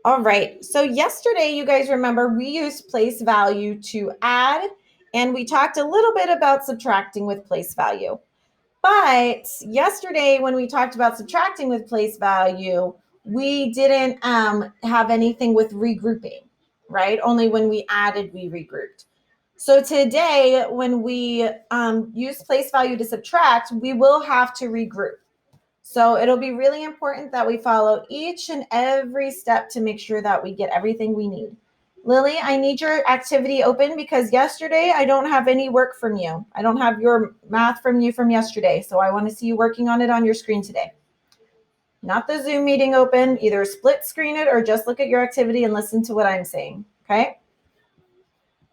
All right. So yesterday, you guys remember we used place value to add, and we talked a little bit about subtracting with place value. But yesterday, when we talked about subtracting with place value, we didn't have anything with regrouping, right? Only when we added, we regrouped. So today, when we use place value to subtract, we will have to regroup. So it'll be really important that we follow each and every step to make sure that we get everything we need. Lily, I need your activity open because yesterday I don't have any work from you. I don't have your math from you from yesterday. So I want to see you working on it on your screen today. Not the Zoom meeting open. Either split screen it or just look at your activity and listen to what I'm saying. Okay?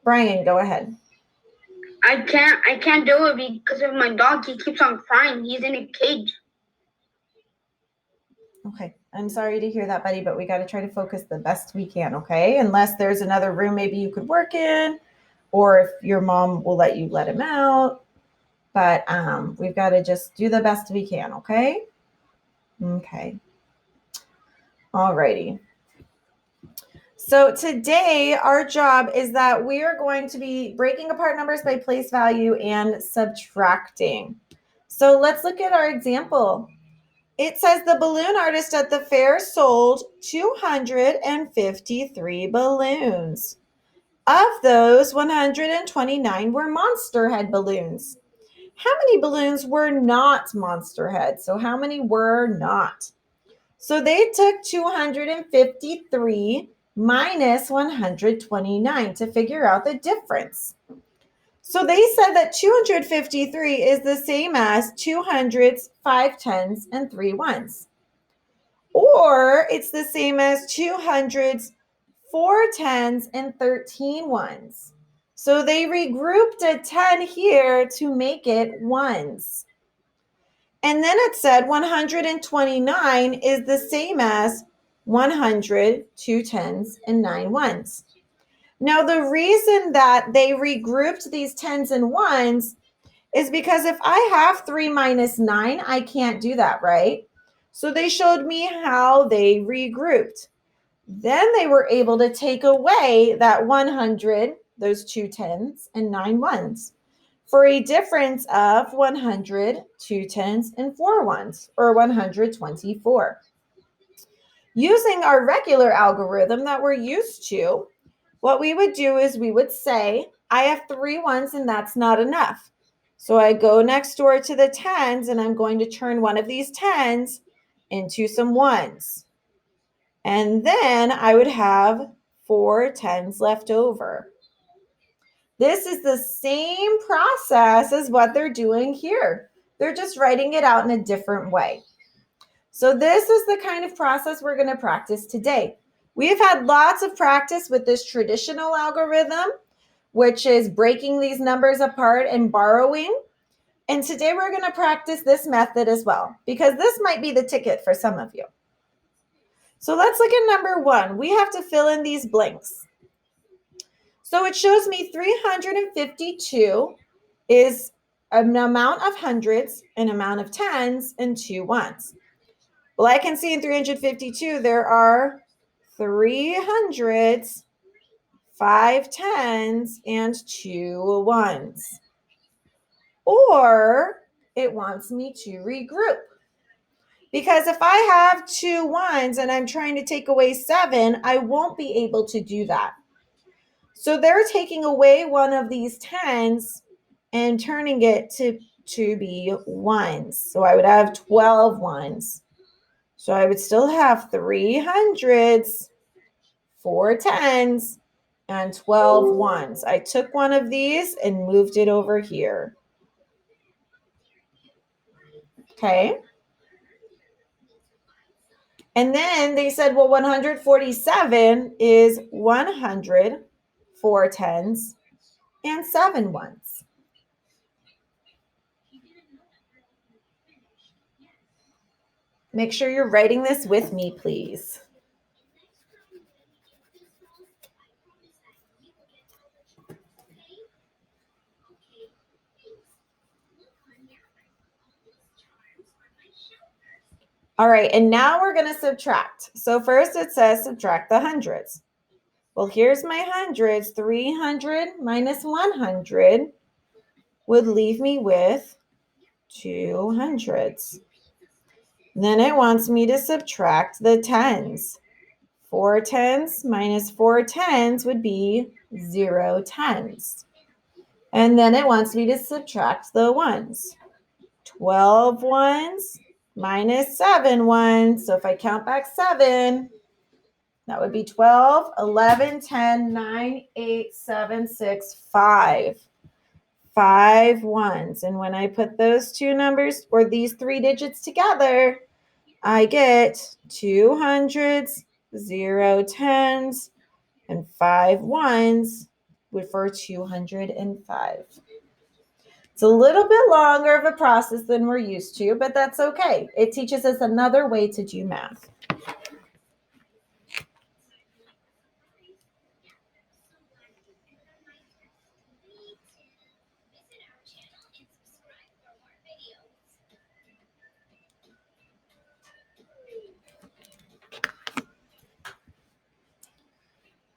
Brian, go ahead. I can't do it because of my dog. He keeps on crying. He's in a cage. Okay. I'm sorry to hear that, buddy, but we got to try to focus the best we can, okay? Unless there's another room maybe you could work in, or if your mom will let you let him out. But we've got to just do the best we can, okay? Okay. All righty. So today, our job is that we are going to be breaking apart numbers by place value and subtracting. So let's look at our example. It says the balloon artist at the fair sold 253 balloons. Of those, 129 were Monster Head balloons. How many balloons were not Monster Head? So how many were not? So they took 253 minus 129 to figure out the difference. So they said that 253 is the same as 200s, 5 tens, and 3 ones. Or it's the same as 200s, 4 tens, and 13 ones. So they regrouped a 10 here to make it ones. And then it said 129 is the same as 100, 2 tens, and 9 ones. Now, the reason that they regrouped these tens and ones is because if I have 3 minus 9, I can't do that, right? So they showed me how they regrouped. Then they were able to take away that 100, those 2 tens, and 9 ones for a difference of 100, 2 tens, and 4 ones, or 124. Using our regular algorithm that we're used to, what we would do is we would say, I have 3 ones and that's not enough. So I go next door to the tens and I'm going to turn one of these tens into some ones. And then I would have 4 tens left over. This is the same process as what they're doing here. They're just writing it out in a different way. So this is the kind of process we're going to practice today. We've had lots of practice with this traditional algorithm, which is breaking these numbers apart and borrowing. And today we're going to practice this method as well, because this might be the ticket for some of you. So let's look at number 1. We have to fill in these blanks. So it shows me 352 is an amount of hundreds, an amount of tens, and 2 ones. Well, I can see in 352 there are 3 hundreds, 5 tens, and 2 ones. Or it wants me to regroup. Because if I have 2 ones and I'm trying to take away 7, I won't be able to do that. So they're taking away one of these tens and turning it to be ones. So I would have 12 ones. So I would still have 3 hundreds, 4 tens, and 12 ones. I took one of these and moved it over here. Okay. And then they said, well, 147 is 100, 4 tens, and 7 ones. Make sure you're writing this with me, please. All right, and now we're going to subtract. So first it says subtract the hundreds. Well, here's my hundreds. 300 minus 100 would leave me with 200s. Then it wants me to subtract the tens. 4 tens minus 4 tens would be 0 tens. And then it wants me to subtract the ones. 12 ones minus 7 ones. So if I count back 7, that would be 12, 11, 10, 9, 8, 7, 6, 5. 5 ones. And when I put those two numbers or these 3 digits together, I get 2 hundreds, 0 tens, and 5 ones for 205. It's a little bit longer of a process than we're used to, but that's okay. It teaches us another way to do math.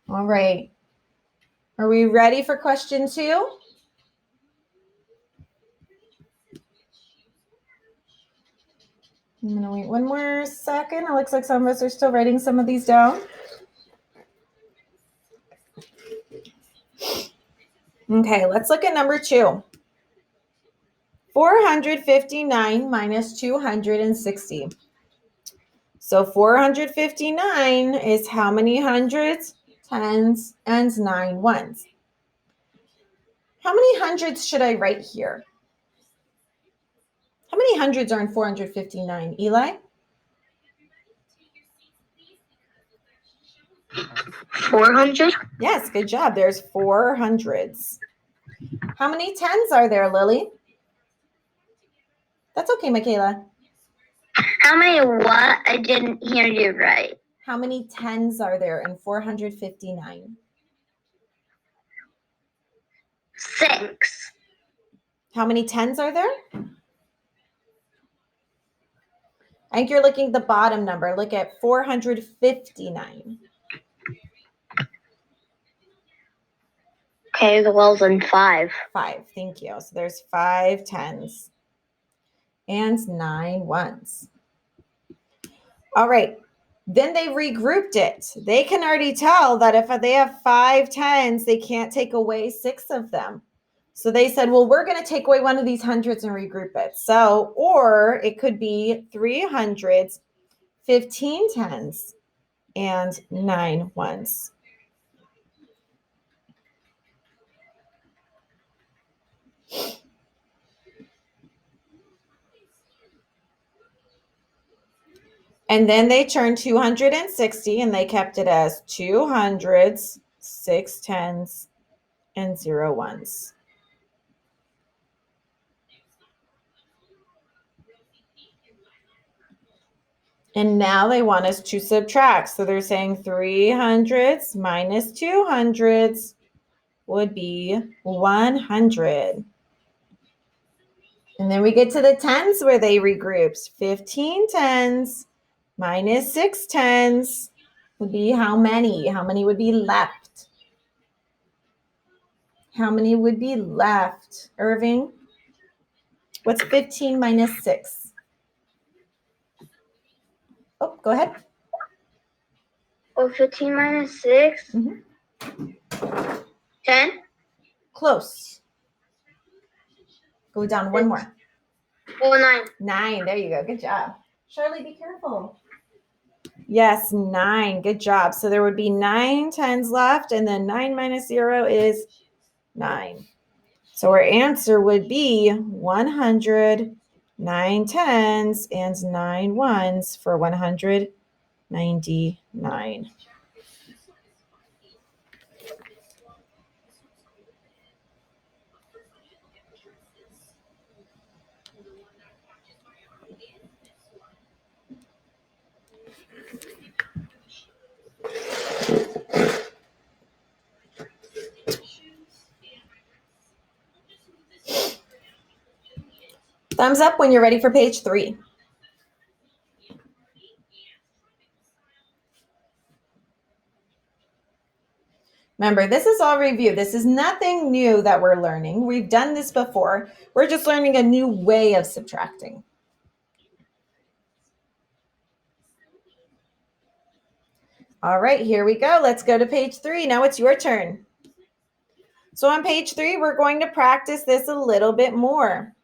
All right. Are we ready for question 2? I'm going to wait one more second. It looks like some of us are still writing some of these down. Okay, let's look at number 2. 459 minus 260. So 459 is how many hundreds, tens, and 9 ones? How many hundreds should I write here? How many hundreds are in 459, Eli? 400. Yes, good job. There's 4 hundreds. How many tens are there, Lily? That's okay, Michaela. How many what? I didn't hear you right. How many tens are there in 459? 6. How many tens are there? I think you're looking at the bottom number. Look at 459. Okay, well then 5. 5, thank you. So there's 5 tens and 9 ones. All right, then they regrouped it. They can already tell that if they have 5 tens, they can't take away 6 of them. So they said, well, we're going to take away one of these hundreds and regroup it. So, or it could be 3 hundreds, 15 tens, and 9 ones. And then they turned 260 and they kept it as 2 hundreds, 6 tens, and 0 ones. And now they want us to subtract. So they're saying 3 hundreds minus 2 hundreds would be 100. And then we get to the tens where they regrouped. 15 tens minus 6 tens would be how many? How many would be left? How many would be left, Irving? What's 15 minus 6? Oh, go ahead. Oh, 15 minus 6? 10? Close. Go down one more. Oh, 9. 9. There you go. Good job. Charlie, be careful. Yes, 9. Good job. So there would be 9 tens left, and then 9 minus 0 is 9. So our answer would be 100, 9 tens, and 9 ones for 199. Thumbs up when you're ready for page 3. Remember, this is all review. This is nothing new that we're learning. We've done this before. We're just learning a new way of subtracting. All right, here we go. Let's go to page 3. Now it's your turn. So on page 3, we're going to practice this a little bit more.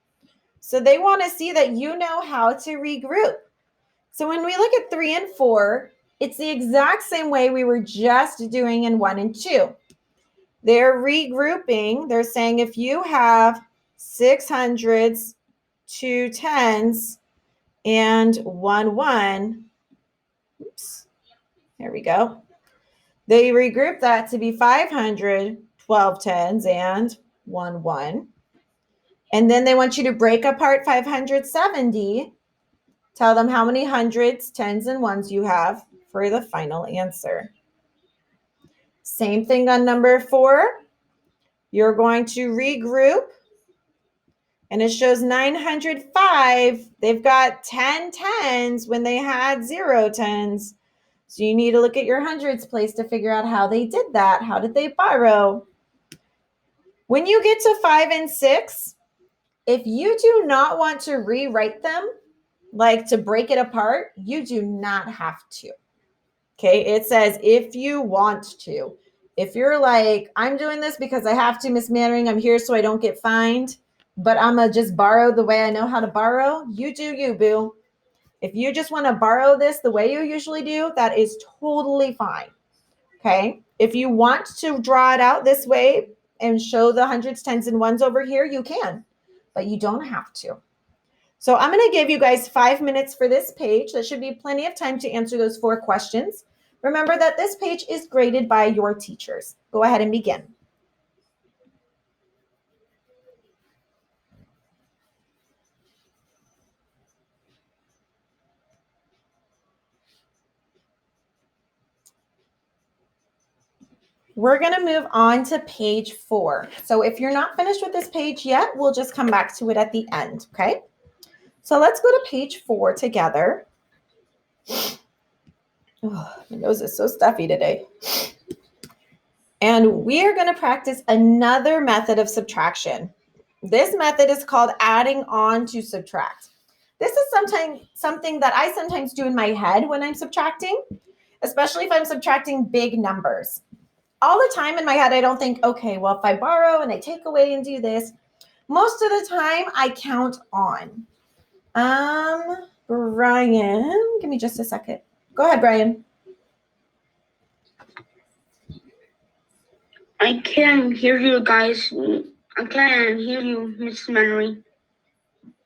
So they want to see that you know how to regroup. So when we look at 3 and 4, it's the exact same way we were just doing in 1 and 2. They're regrouping. They're saying if you have 600s, 2 10s, and 1 1, oops, there we go. They regroup that to be 500, 12 10s, and 1 1. And then they want you to break apart 570. Tell them how many hundreds, tens, and ones you have for the final answer. Same thing on number 4. You're going to regroup. And it shows 905. They've got 10 tens when they had 0 tens. So you need to look at your hundreds place to figure out how they did that. How did they borrow? When you get to 5 and 6, if you do not want to rewrite them, like to break it apart, you do not have to. Okay, it says if you want to. If you're like, I'm doing this because I have to, Miss Mannering, I'm here so I don't get fined, but I'm going to just borrow the way I know how to borrow, you do you, boo. If you just want to borrow this the way you usually do, that is totally fine. Okay, if you want to draw it out this way and show the hundreds, tens, and ones over here, you can, but you don't have to. So I'm going to give you guys 5 minutes for this page. That should be plenty of time to answer those 4 questions. Remember that this page is graded by your teachers. Go ahead and begin. We're going to move on to page 4. So if you're not finished with this page yet, we'll just come back to it at the end, okay? So let's go to page 4 together. Oh, my nose is so stuffy today. And we are going to practice another method of subtraction. This method is called adding on to subtract. This is something that I sometimes do in my head when I'm subtracting, especially if I'm subtracting big numbers. All the time in my head, I don't think, okay, well, if I borrow and I take away and do this, most of the time I count on. Brian, give me just a second. Go ahead, Brian. I can't hear you guys. I can't hear you, Miss Mannering.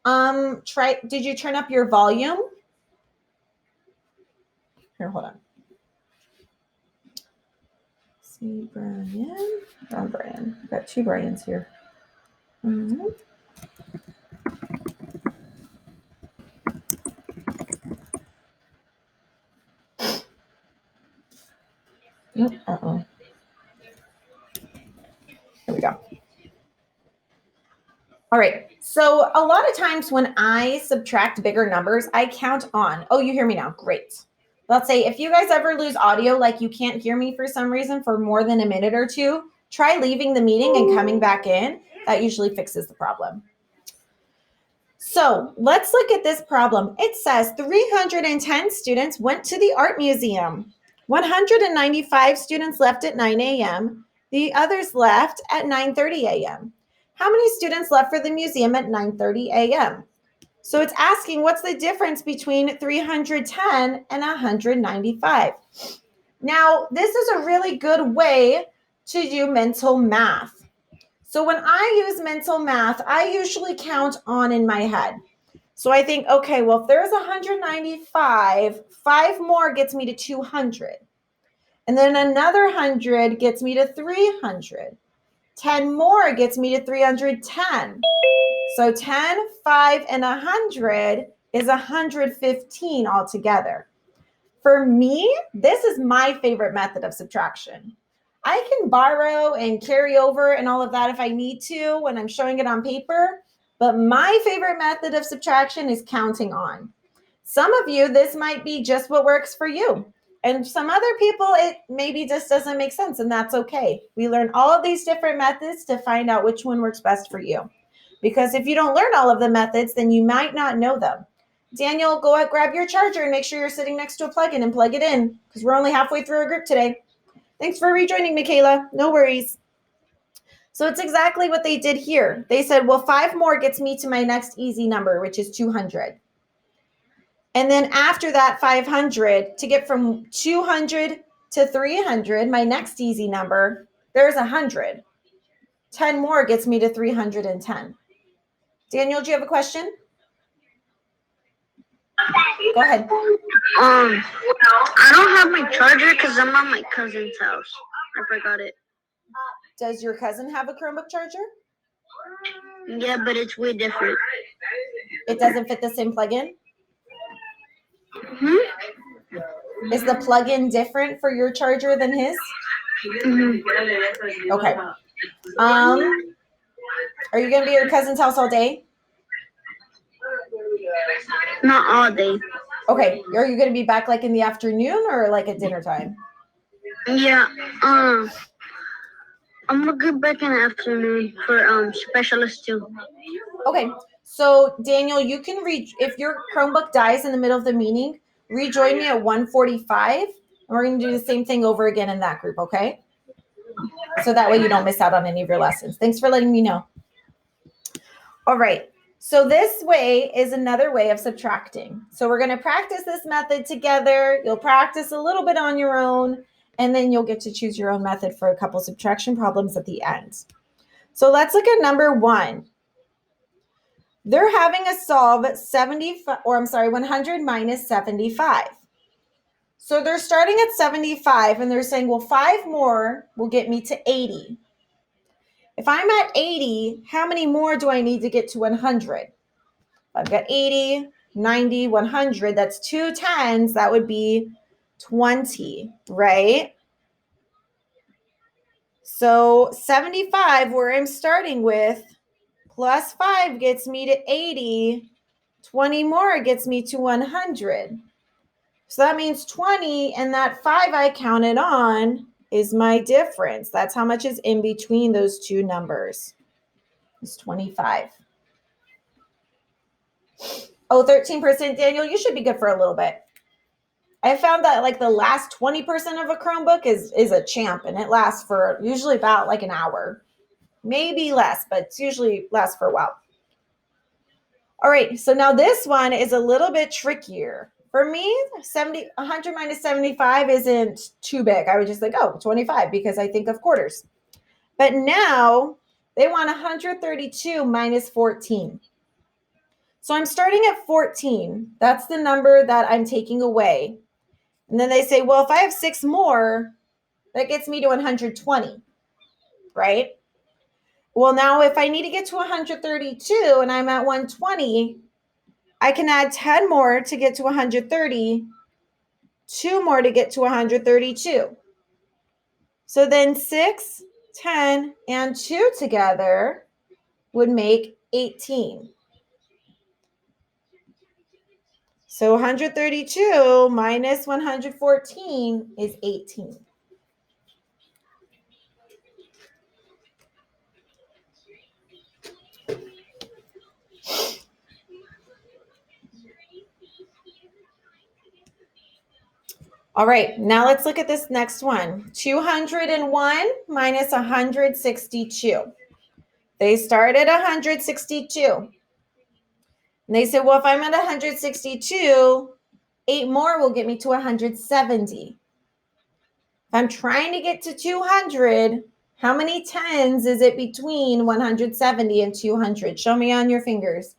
Did you turn up your volume? Here, hold on. See, Brian. Brian. I've got 2 Brians here. Mm-hmm. Uh-oh. Here we go. All right. So a lot of times when I subtract bigger numbers, I count on. Oh, you hear me now. Great. Let's say if you guys ever lose audio, like you can't hear me for some reason for more than a minute or 2, try leaving the meeting and coming back in. That usually fixes the problem. So let's look at this problem. It says 310 students went to the art museum. 195 students left at 9 a.m. The others left at 9:30 a.m. How many students left for the museum at 9:30 a.m.? So it's asking what's the difference between 310 and 195. Now, this is a really good way to do mental math. So when I use mental math, I usually count on in my head. So I think, okay, well, if there's 195, 5 more gets me to 200. And then another 100 gets me to 300. 10 more gets me to 310. So 10, 5, and 100 is 115 altogether. For me, this is my favorite method of subtraction. I can borrow and carry over and all of that if I need to when I'm showing it on paper, but my favorite method of subtraction is counting on. Some of you, this might be just what works for you. And some other people, it maybe just doesn't make sense, and that's okay. We learn all of these different methods to find out which one works best for you. Because if you don't learn all of the methods, then you might not know them. Daniel, go out, grab your charger and make sure you're sitting next to a plug-in and plug it in, because we're only halfway through our group today. Thanks for rejoining, Michaela. No worries. So it's exactly what they did here. They said, well, 5 more gets me to my next easy number, which is 200. And then after that 500, to get from 200 to 300, my next easy number, there's 100. 10 more gets me to 310. Daniel, do you have a question? Go ahead. I don't have my charger because I'm at my cousin's house. I forgot it. Does your cousin have a Chromebook charger? Yeah, but it's way different. It doesn't fit the same plug-in? Mm-hmm. Is the plug-in different for your charger than his? Mm-hmm. Okay. Are you going to be at your cousin's house all day? Not all day. Okay. Are you going to be back like in the afternoon or like at dinner time? Yeah. I'm gonna get back in the afternoon for specialist too. Okay. So Daniel, you can if your Chromebook dies in the middle of the meeting, rejoin me at 1:45, and we're going to do the same thing over again in that group, okay? So that way you don't miss out on any of your lessons. Thanks for letting me know. All right. So this way is another way of subtracting. So we're going to practice this method together. You'll practice a little bit on your own, and then you'll get to choose your own method for a couple subtraction problems at the end. So let's look at number 1. They're having us solve 100 minus 75. So they're starting at 75 and they're saying, well, 5 more will get me to 80. If I'm at 80, how many more do I need to get to 100? I've got 80, 90, 100. That's 2 10s. That would be 20, right? So 75, where I'm starting with, plus 5 gets me to 80. 20 more gets me to 100. So that means 20, and that 5 I counted on is my difference. That's how much is in between those two numbers. It's 25. Oh, 13%. Daniel, you should be good for a little bit. I found that like the last 20% of a Chromebook is a champ, and it lasts for usually about like an hour. Maybe less, but it's usually lasts for a while. All right, so now this one is a little bit trickier. For me, 100 minus 75 isn't too big. I would just like, oh, 25, because I think of quarters. But now they want 132 minus 14. So I'm starting at 14. That's the number that I'm taking away. And then they say, well, if I have 6 more, that gets me to 120, right? Well, now if I need to get to 132 and I'm at 120, I can add 10 more to get to 130, 2 more to get to 132. So then 6, 10, and 2 together would make 18. So 132 minus 114 is 18. All right, now let's look at this next one. 201 minus 162. They start at 162. And they said, well, if I'm at 162, 8 more will get me to 170. If I'm trying to get to 200, how many 10s is it between 170 and 200? Show me on your fingers.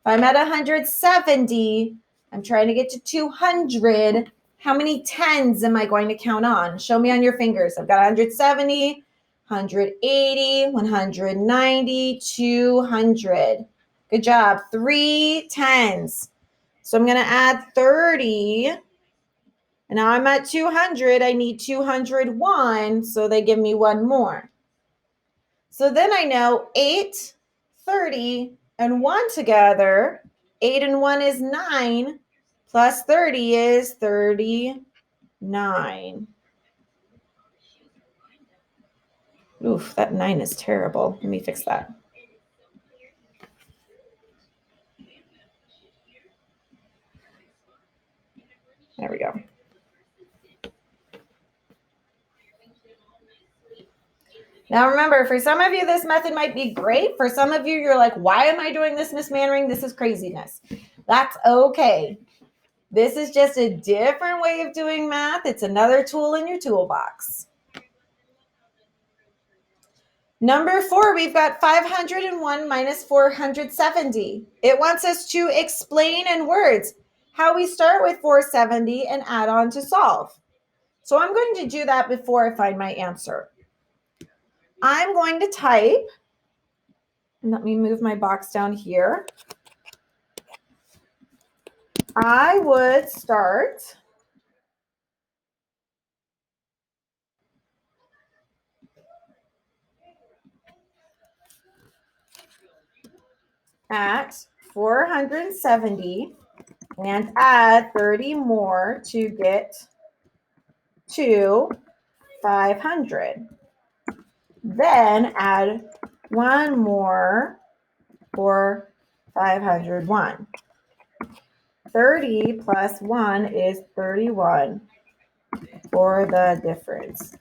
If I'm at 170, I'm trying to get to 200. How many 10s am I going to count on? Show me on your fingers. I've got 170, 180, 190, 200. Good job. 3 10s. So I'm going to add 30. And now I'm at 200. I need 201. So they give me 1 more. So then I know 8, 30, and 1 together. 8 and 1 is 9. Plus 30 is 39. 9. Oof, that 9 is terrible. Let me fix that. There we go. Now remember, for some of you, this method might be great. For some of you, you're like, why am I doing this, Miss Mannering? This is craziness. That's okay. This is just a different way of doing math. It's another tool in your toolbox. Number 4, we've got 501 minus 470. It wants us to explain in words how we start with 470 and add on to solve. So I'm going to do that before I find my answer. I'm going to type, and let me move my box down here. I would start at 470 and add 30 more to get to 500. Then add 1 more for 501. 30 plus 1 is 31 for the difference.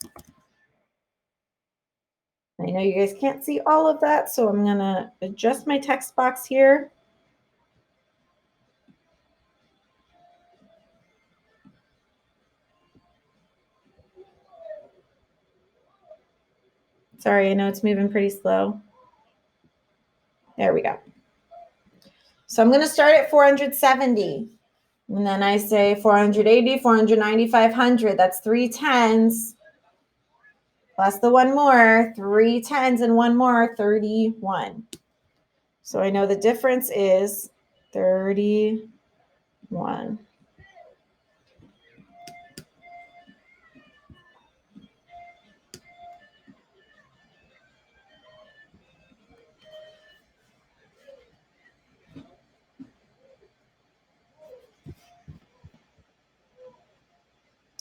I know you guys can't see all of that, so I'm going to adjust my text box here. Sorry, I know it's moving pretty slow. There we go. So I'm going to start at 470. And then I say 480, 490, 500. That's 3 tens. Plus the 1 more, 3 tens and 1 more, 31. So I know the difference is 31.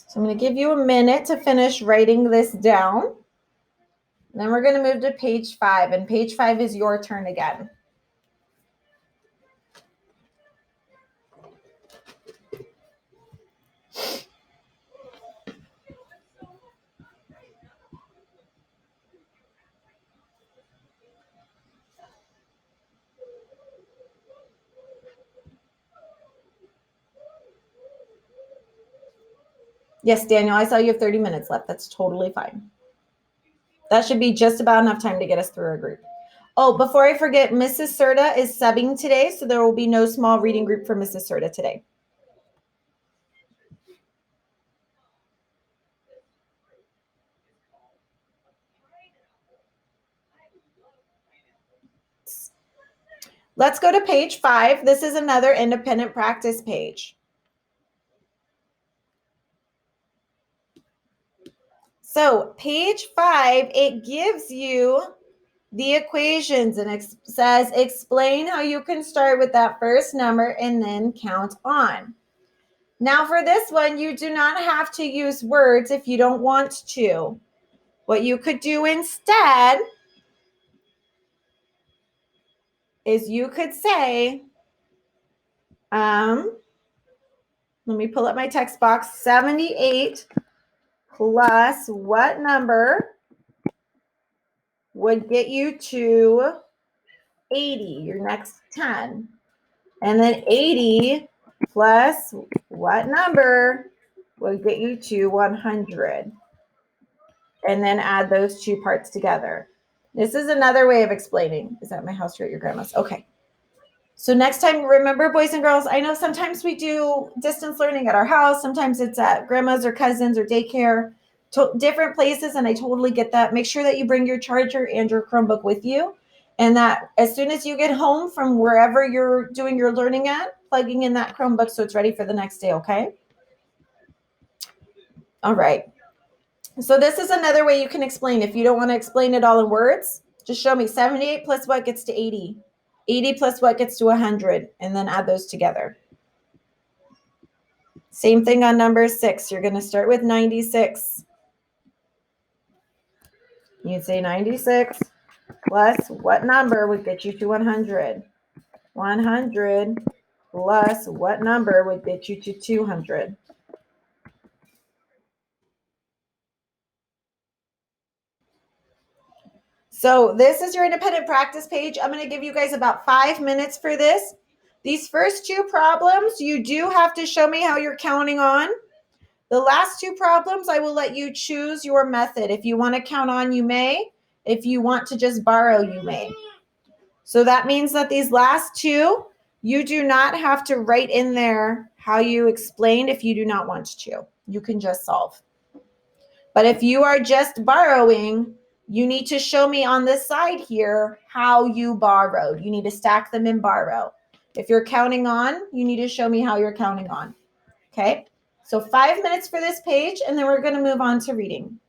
So I'm going to give you a minute to finish writing this down. And then we're going to move to page 5. And page 5 is your turn again. Yes, Daniel, I saw you have 30 minutes left. That's totally fine. That should be just about enough time to get us through our group. Oh, before I forget, Mrs. Serta is subbing today, so there will be no small reading group for Mrs. Serta today. Let's go to page 5. This is another independent practice page. So page 5, it gives you the equations and says explain how you can start with that first number and then count on. Now for this one, you do not have to use words if you don't want to. What you could do instead is you could say, let me pull up my text box, 78 plus what number would get you to 80, your next 10. And then 80 plus what number would get you to 100. And then add those two parts together. This is another way of explaining. Is that my house or at your grandma's? Okay. So next time, remember, boys and girls, I know sometimes we do distance learning at our house. Sometimes it's at grandma's or cousins or daycare, different places, and I totally get that. Make sure that you bring your charger and your Chromebook with you, and that as soon as you get home from wherever you're doing your learning at, plugging in that Chromebook so it's ready for the next day, okay? All right. So this is another way you can explain. If you don't want to explain it all in words, just show me 78 plus what gets to 80. 80 plus what gets to 100, and then add those together. Same thing on number 6. You're going to start with 96. You'd say 96 plus what number would get you to 100? 100 plus what number would get you to 200? So this is your independent practice page. I'm going to give you guys about 5 minutes for this. These first 2 problems, you do have to show me how you're counting on. The last 2 problems, I will let you choose your method. If you want to count on, you may. If you want to just borrow, you may. So that means that these last 2, you do not have to write in there how you explained if you do not want to. You can just solve. But if you are just borrowing, you need to show me on this side here how you borrowed. You need to stack them and borrow. If you're counting on, you need to show me how you're counting on. Okay? So 5 minutes for this page, and then we're going to move on to reading.